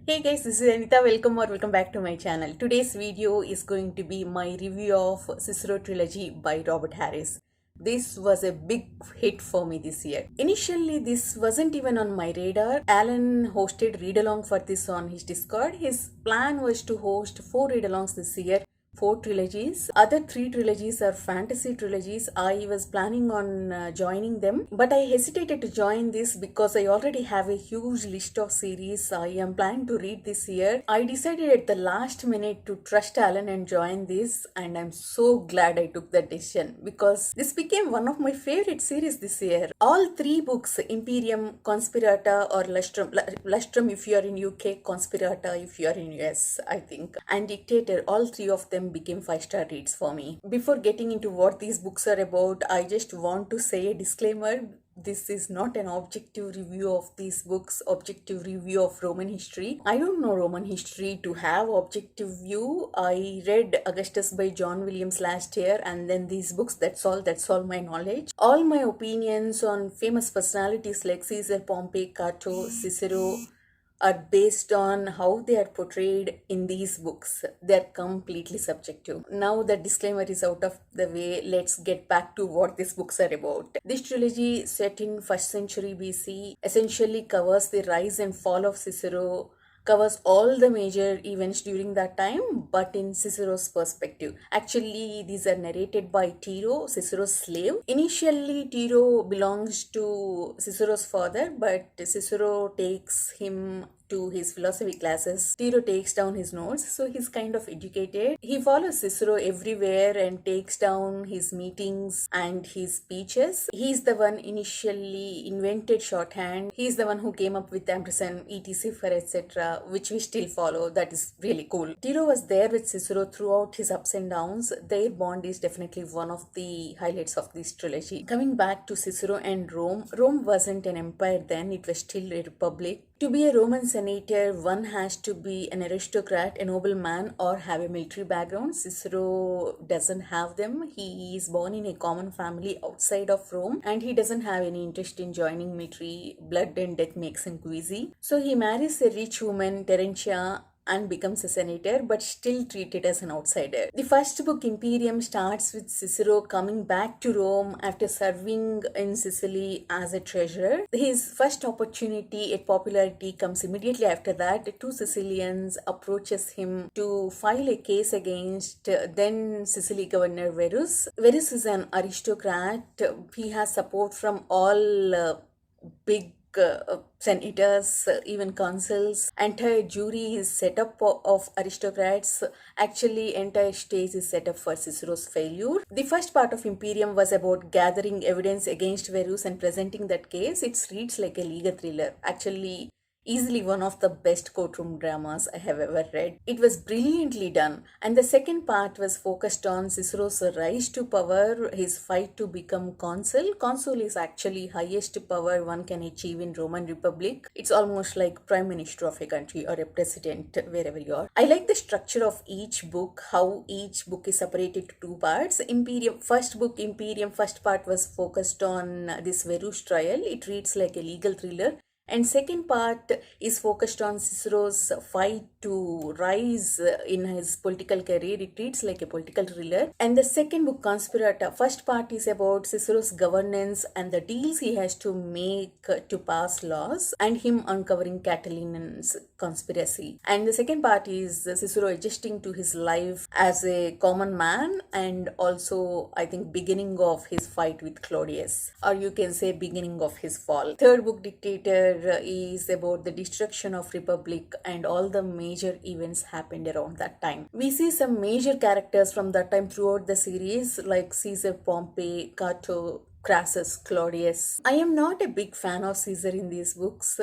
Hey guys, this is Anita. Welcome back to my channel. Today's video is going to be my review of Cicero Trilogy by Robert Harris. This was a big hit for me this year. Initially, this wasn't even on my radar. Alan hosted read-along for this on his Discord. His plan was to host 4 read-alongs this year, 4 trilogies. Other 3 trilogies are fantasy trilogies. I was planning on joining them, but I hesitated to join this because I already have a huge list of series I am planning to read this year. I decided at the last minute to trust Alan and join this, and I'm so glad I took that decision because this became one of my favorite series this year. All 3 books, Imperium, Conspirata, or Lustrum if you are in UK, Conspirata if you are in US, I think, and Dictator, all 3 of them became 5-star reads for me. Before getting into what these books are about, I just want to say a disclaimer. This is not an objective review of these books, objective review of Roman history. I don't know Roman history to have objective view. I read Augustus by John Williams last year and then these books, that's all my knowledge. All my opinions on famous personalities like Caesar, Pompey, Cato, Cicero are based on how they are portrayed in these books. They're completely subjective. Now the disclaimer is out of the way, let's get back to what these books are about. This trilogy, set in 1st century BC, essentially covers the rise and fall of Cicero, covers all the major events during that time, but in Cicero's perspective. Actually, these are narrated by Tiro, Cicero's slave. Initially, Tiro belongs to Cicero's father, but Cicero takes him to his philosophy classes. Tiro takes down his notes, so he's kind of educated. He follows Cicero everywhere and takes down his meetings and his speeches. He's the one initially invented shorthand. He's the one who came up with ampersand, etc. for etc., which we still follow. That is really cool. Tiro was there with Cicero throughout his ups and downs. Their bond is definitely one of the highlights of this trilogy. Coming back to Cicero and Rome, Rome wasn't an empire then, it was still a republic. To be a Roman senator, one has to be an aristocrat, a nobleman, or have a military background. Cicero doesn't have them. He is born in a common family outside of Rome and he doesn't have any interest in joining military. Blood and death makes him queasy. So he marries a rich woman, Terentia, and becomes a senator, but still treated as an outsider. The first book, Imperium, starts with Cicero coming back to Rome after serving in Sicily as a treasurer. His first opportunity at popularity comes immediately after that. 2 Sicilians approaches him to file a case against then Sicily governor Verus. Verus is an aristocrat. He has support from all big senators, even consuls. Entire jury is set up of aristocrats. Actually, entire stage is set up for Cicero's failure. The first part of Imperium was about gathering evidence against Verus and presenting that case. It reads like a legal thriller. Actually, easily one of the best courtroom dramas I have ever read. It was brilliantly done. And the second part was focused on Cicero's rise to power, his fight to become consul. Consul is actually highest power one can achieve in Roman Republic. It's almost like prime minister of a country or a president wherever you are. I like the structure of each book, how each book is separated to 2 parts. Imperium, first book, Imperium, first part was focused on this Verus trial. It reads like a legal thriller. And second part is focused on Cicero's fight to rise in his political career. It reads like a political thriller. And the second book, Conspirata, first part is about Cicero's governance and the deals he has to make to pass laws and him uncovering Catilin's conspiracy. And the second part is Cicero adjusting to his life as a common man and also, I think, beginning of his fight with Claudius, or you can say beginning of his fall. Third book, Dictator, is about the destruction of republic and all the major events happened around that time. We see some major characters from that time throughout the series like Caesar, Pompey, Cato, Crassus, Claudius. I am not a big fan of Caesar in these books.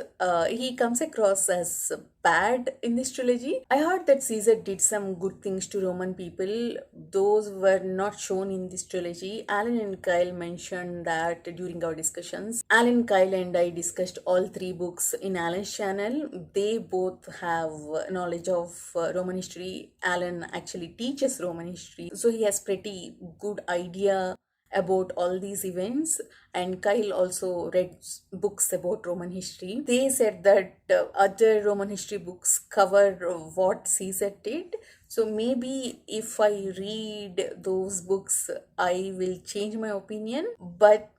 He comes across as bad in this trilogy. I heard that Caesar did some good things to Roman people. Those were not shown in this trilogy. Alan and Kyle mentioned that during our discussions. Alan, Kyle and I discussed all 3 books in Alan's channel. They both have knowledge of Roman history. Alan actually teaches Roman history, so he has pretty good idea about all these events, and Kyle also read books about Roman history. They said that other Roman history books cover what Caesar did. So maybe if I read those books, I will change my opinion. But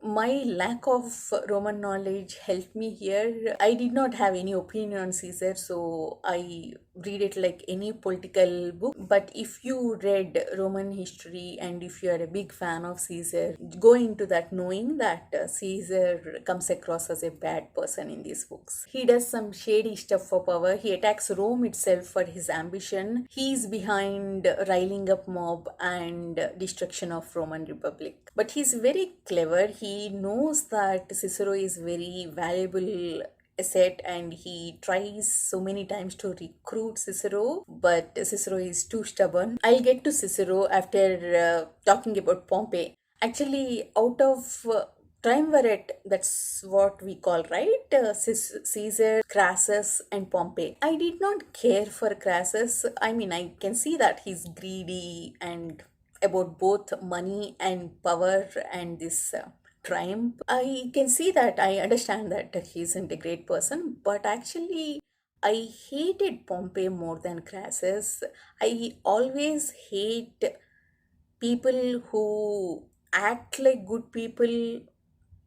my lack of Roman knowledge helped me here. I did not have any opinion on Caesar, so I read it like any political book. But if you read Roman history and if you are a big fan of Caesar, go into that knowing that Caesar comes across as a bad person in these books. He does some shady stuff for power. He attacks Rome itself for his ambition. He is behind riling up mob and destruction of Roman Republic. But he's very clever. He knows that Cicero is very valuable asset, and he tries so many times to recruit Cicero, but Cicero is too stubborn. I'll get to Cicero after talking about Pompey. Actually, out of triumvirate, that's what we call, right? Caesar, Crassus, and Pompey. I did not care for Crassus. I mean, I can see that he's greedy and about both money and power and this triumph. I can see that, I understand that he isn't a great person, but actually, I hated Pompey more than Crassus. I always hate people who act like good people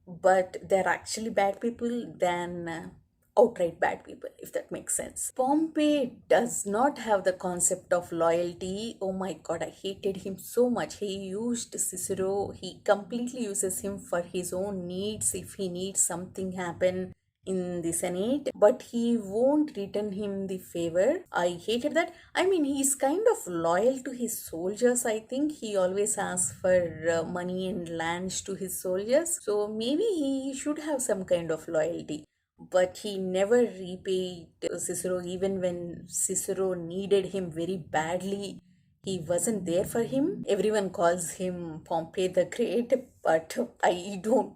but they're actually bad people than outright bad people, if that makes sense. Pompey does not have the concept of loyalty. Oh my god, I hated him so much. He used Cicero, he completely uses him for his own needs. If he needs something happen in the Senate, but he won't return him the favor. I hated that. I mean, he's kind of loyal to his soldiers. I think he always asks for money and lands to his soldiers. So maybe he should have some kind of loyalty. But he never repaid Cicero, even when Cicero needed him very badly. He wasn't there for him. Everyone calls him Pompey the Great, but I don't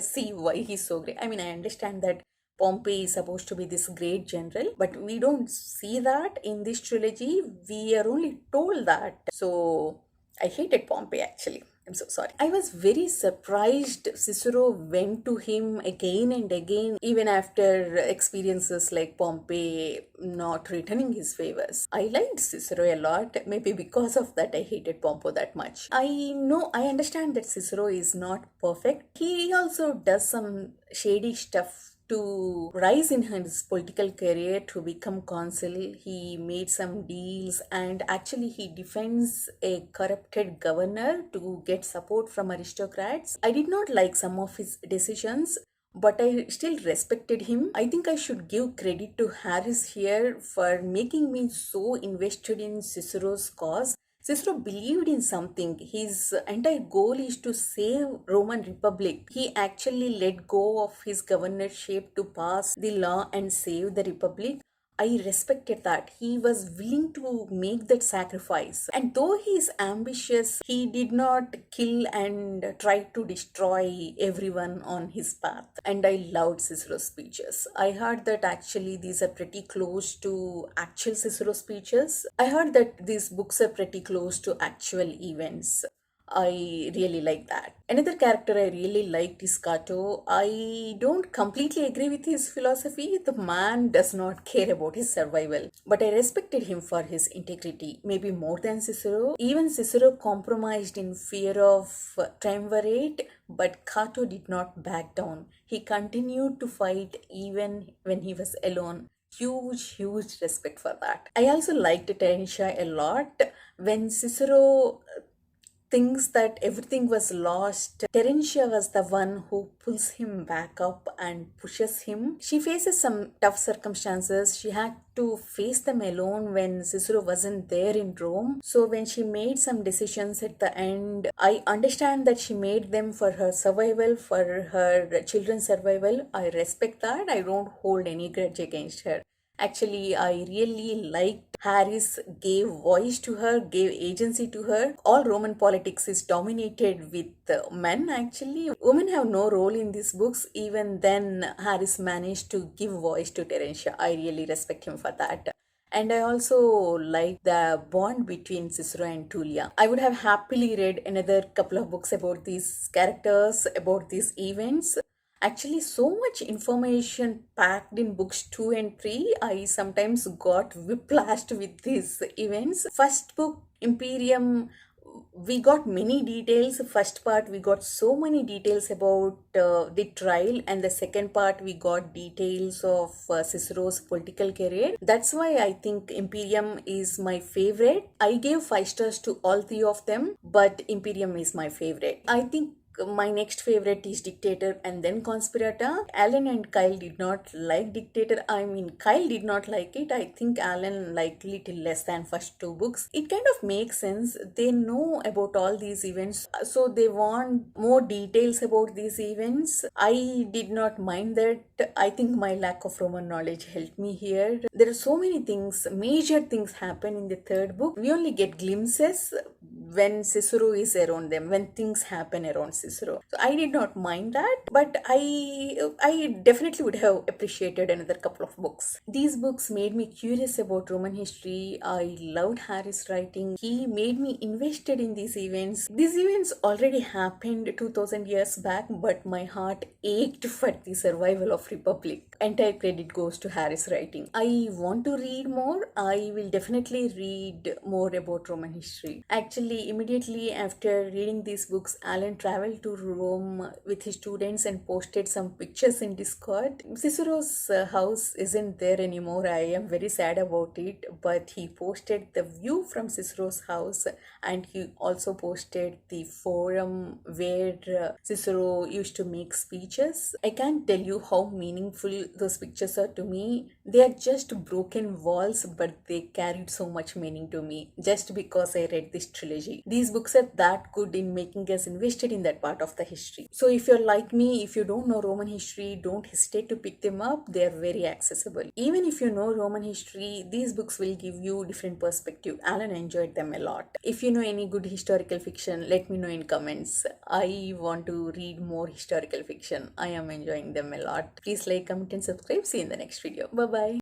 see why he's so great. I mean, I understand that Pompey is supposed to be this great general, but we don't see that in this trilogy. We are only told that. So I hated Pompey actually. I'm so sorry. I was very surprised Cicero went to him again and again, even after experiences like Pompey not returning his favors. I liked Cicero a lot. Maybe because of that, I hated Pompey that much. I understand that Cicero is not perfect. He also does some shady stuff to rise in his political career to become consul. He made some deals and actually he defends a corrupted governor to get support from aristocrats. I did not like some of his decisions, but I still respected him. I think I should give credit to Harris here for making me so invested in Cicero's cause. Cicero believed in something. His entire goal is to save Roman Republic. He actually let go of his governorship to pass the law and save the Republic. I respected that. He was willing to make that sacrifice. And though he is ambitious, he did not kill and try to destroy everyone on his path. And I loved Cicero's speeches. I heard that actually these are pretty close to actual Cicero speeches. I heard that these books are pretty close to actual events. I really like that. Another character I really liked is Cato. I don't completely agree with his philosophy. The man does not care about his survival. But I respected him for his integrity, maybe more than Cicero. Even Cicero compromised in fear of triumvirate, but Cato did not back down. He continued to fight even when he was alone. Huge respect for that. I also liked Terentia a lot. When Cicero thinks that everything was lost, Terentia was the one who pulls him back up and pushes him. She faces some tough circumstances. She had to face them alone when Cicero wasn't there in Rome. So when she made some decisions at the end, I understand that she made them for her survival, for her children's survival. I respect that. I don't hold any grudge against her. Actually, I really liked Harris gave voice to her, gave agency to her. All Roman politics is dominated with men actually. Women have no role in these books. Even then, Harris managed to give voice to Terentia. I really respect him for that. And I also like the bond between Cicero and Tullia. I would have happily read another couple of books about these characters, about these events. Actually, so much information packed in books 2 and 3, I sometimes got whiplashed with these events. First book, Imperium, we got many details. First part, we got so many details about the trial, and the second part, we got details of Cicero's political career. That's why I think Imperium is my favorite. I gave 5 stars to all three of them, but Imperium is my favorite. I think my next favorite is Dictator and then Conspirator. Alan and Kyle did not like Dictator. I mean, Kyle did not like it. I think Alan liked little less than first two books. It kind of makes sense. They know about all these events, so they want more details about these events. I did not mind that. I think my lack of Roman knowledge helped me here. There are so many things, major things happen in the third book. We only get glimpses when Cicero is around them, when things happen around Cicero. So I did not mind that, but I definitely would have appreciated another couple of books. These books made me curious about Roman history. I loved Harris' writing. He made me invested in these events. These events already happened 2000 years back, but my heart ached for the survival of Republic. Entire credit goes to Harris' writing. I want to read more. I will definitely read more about Roman history. Actually, immediately after reading these books, Alan traveled to Rome with his students and posted some pictures in Discord. Cicero's house isn't there anymore. I am very sad about it, but he posted the view from Cicero's house, and he also posted the forum where Cicero used to make speeches. I can't tell you how meaningful those pictures are to me. They are just broken walls, but they carried so much meaning to me just because I read this trilogy. These books are that good in making us invested in that part of the history. So if you're like me, if you don't know Roman history, don't hesitate to pick them up. They are very accessible. Even if you know Roman history, these books will give you different perspective. Alan enjoyed them a lot. If you know any good historical fiction, let me know in comments. I want to read more historical fiction. I am enjoying them a lot. Please like, comment and subscribe. See you in the next video. Bye bye.